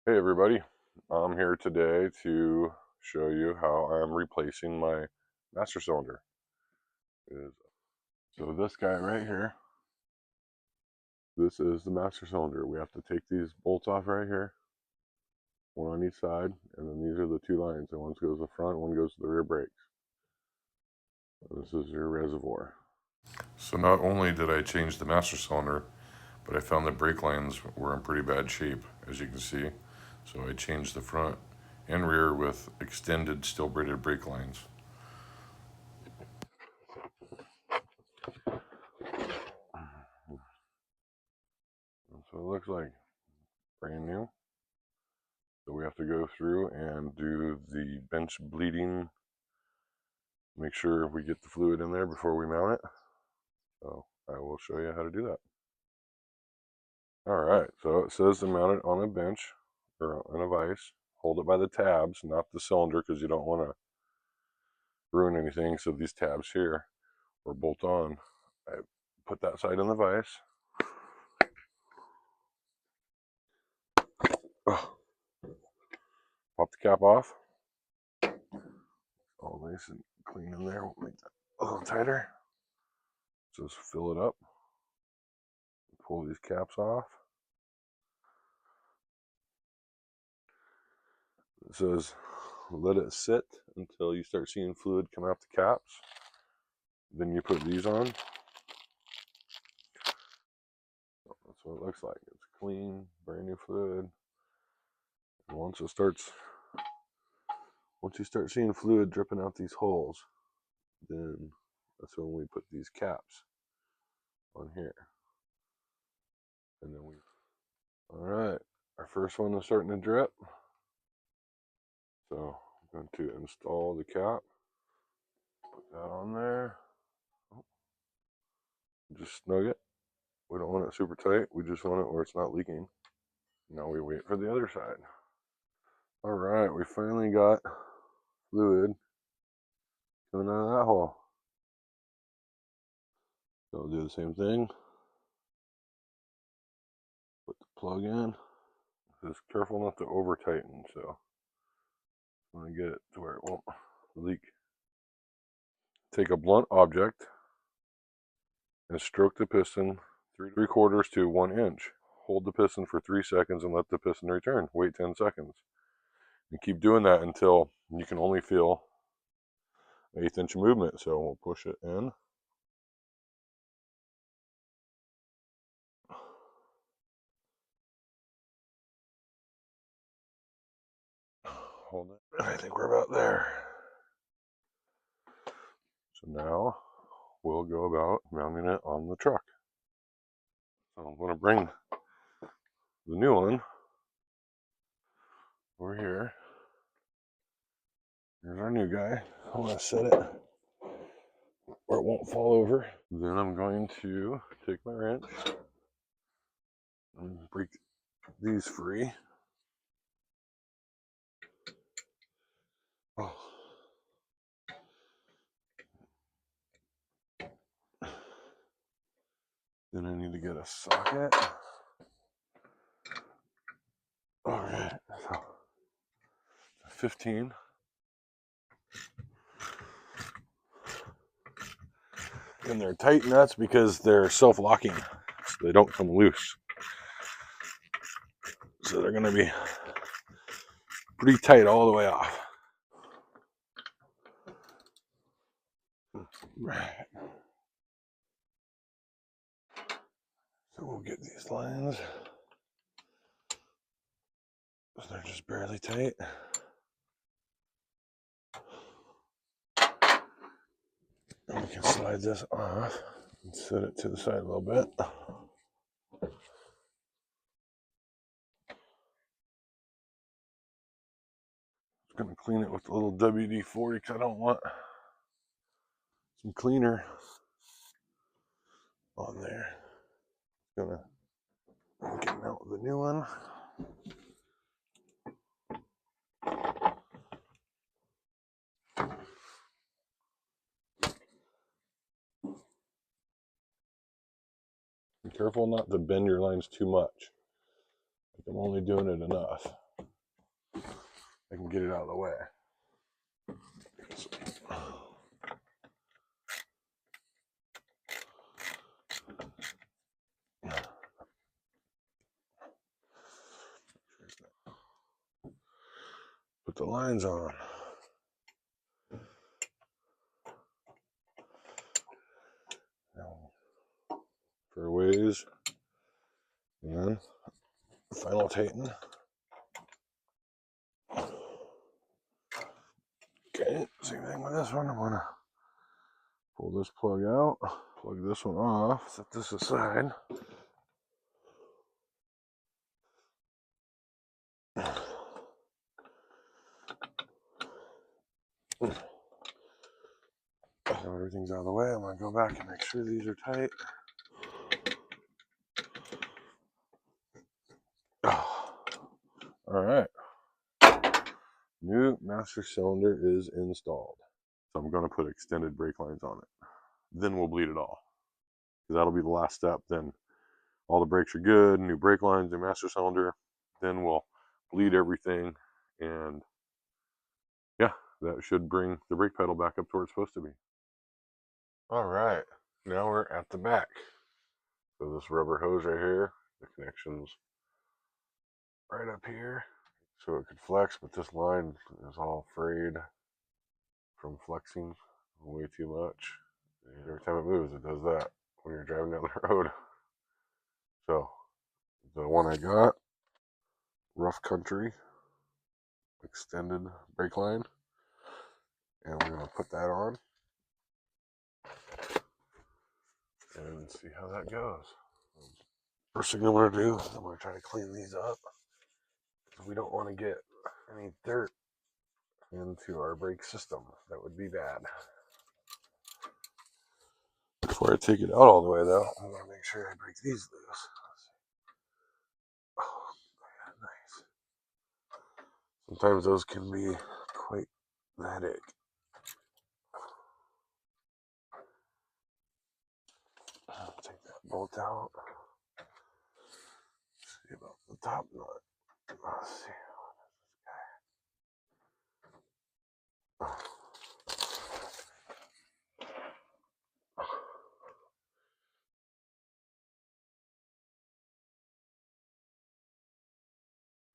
Hey everybody, I'm here today to show you how I'm replacing my master cylinder. So this guy right here, this is the master cylinder. We have to take these bolts off right here, one on each side, and then these are the two lines. And one goes to the front, one goes to the rear brakes. This is your reservoir. So not only did I change the master cylinder, but I found the brake lines were in pretty bad shape, as you can see. So I changed the front and rear with extended steel braided brake lines. So it looks like brand new. So we have to go through and do the bench bleeding, make sure we get the fluid in there before we mount it. So I will show you how to do that. Alright, so it says to mount it on a bench or on a vise. Hold it by the tabs, not the cylinder, because you don't want to ruin anything. So these tabs here or bolt on. I put that side in the vise. Oh. Pop the cap off. All nice and clean in there. We'll make that a little tighter. Just fill it up. Pull these caps off. It says let it sit until you start seeing fluid come out the caps. Then you put these on. That's what it looks like. It's clean, brand new fluid. And once you start seeing fluid dripping out these holes, then that's when we put these caps on here. And then all right, our first one is starting to drip. So I'm going to install the cap. Put that on there. Just snug it. We don't want it super tight. We just want it where it's not leaking. Now we wait for the other side. All right, we finally got fluid coming out of that hole. So I'll do the same thing. Put the plug in. Just careful not to over tighten, so I want to get it to where it won't leak. Take a blunt object and stroke the piston 3/4 to 1 inch. Hold the piston for 3 seconds and let the piston return. Wait 10 seconds. And keep doing that until you can only feel 1/8 inch movement. So we'll push it in. Hold it. I think we're about there. So now we'll go about mounting it on the truck. So I'm going to bring the new one over here. Here's our new guy. I want to set it where it won't fall over. Then I'm going to take my wrench and break these free. Oh. Then I need to get a socket. All right, so 15. And they're tight nuts because they're self-locking, so they don't come loose. So they're going to be pretty tight all the way off. Right. So we'll get these lines. They're just barely tight. And we can slide this off and set it to the side a little bit. Just going to clean it with a little WD-40 because I don't want some cleaner on there. Gonna get out the new one. Be careful not to bend your lines too much. Like I'm only doing it enough. I can get it out of the way. Put the lines on. Fairways. And then final tighten. Okay, same thing with this one. I'm gonna pull this plug out, plug this one off, set this aside. Now everything's out of the way. I'm gonna go back and make sure these are tight. All right. New master cylinder is installed. So I'm gonna put extended brake lines on it. Then we'll bleed it all. Because that'll be the last step. Then all the brakes are good, new brake lines, new master cylinder. Then we'll bleed everything, and yeah, that should bring the brake pedal back up to where it's supposed to be. All right, now we're at the back. So this rubber hose right here, the connection's right up here, so it could flex, but this line is all frayed from flexing way too much. And every time it moves, it does that when you're driving down the road. So the one I got, rough country, extended brake line, and we're going to put that on and see how that goes. First thing I'm going to do is I'm going to try to clean these up. We don't want to get any dirt into our brake system. That would be bad. Before I take it out all the way though, I'm going to make sure I break these loose. Oh, nice. Sometimes those can be quite the headache. Take that bolt out. See about the top nut. Let's see.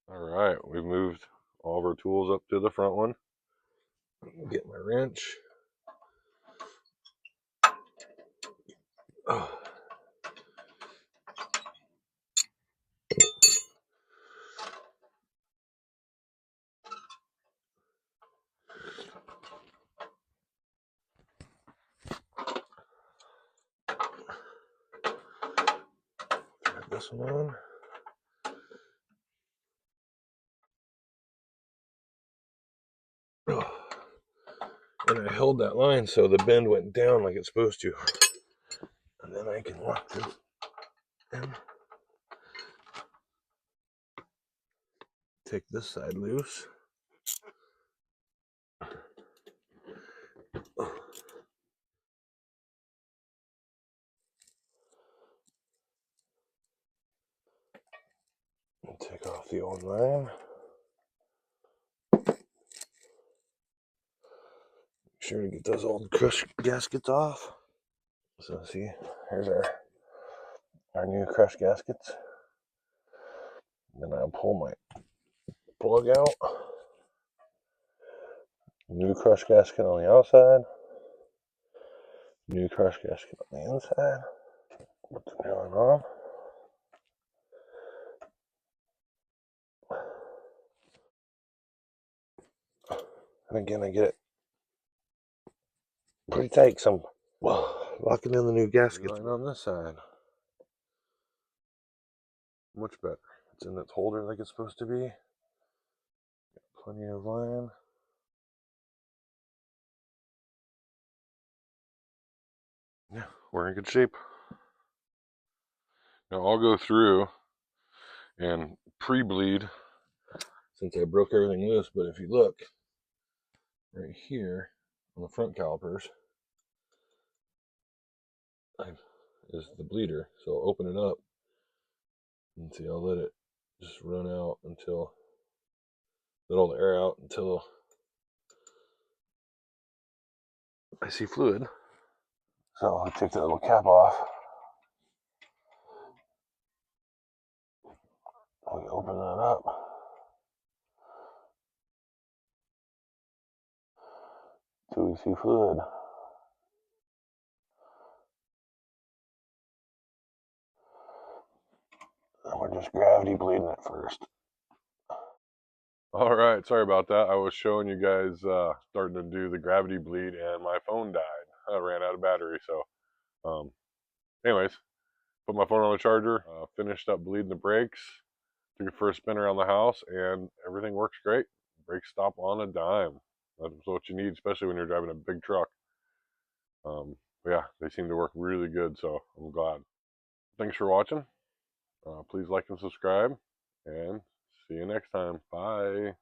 All right, we've moved all of our tools up to the front one. Get my wrench. Oh. Get this one on. Oh. And I held that line so the bend went down like it's supposed to. And then I can lock this in. Take this side loose. And take off the old line. Make sure to get those old crush gaskets off. So see, here's our new crush gaskets. Then I'll pull my plug out. New crush gasket on the outside. New crush gasket on the inside. Put the new one on. And again, I get it pretty tight, so I'm locking in the new gaskets on this side. Much better. It's in its holder like it's supposed to be. Got plenty of line. Yeah, we're in good shape. Now I'll go through and pre-bleed since I broke everything loose, but if you look right here on the front calipers is the bleeder. So I'll open it up and see, I'll let it just run out until It'll air out until I see fluid. So I'll take that little cap off. We open that up. Till we see fluid. And we're just gravity bleeding it first. All right, sorry about that. I was showing you guys starting to do the gravity bleed, and my phone died. I ran out of battery, so anyways, put my phone on the charger, finished up bleeding the brakes, took it for a spin around the house, and everything works great. Brakes stop on a dime. That's what you need, especially when you're driving a big truck. Yeah, they seem to work really good, so I'm glad. Thanks for watching. Please like and subscribe, and see you next time. Bye.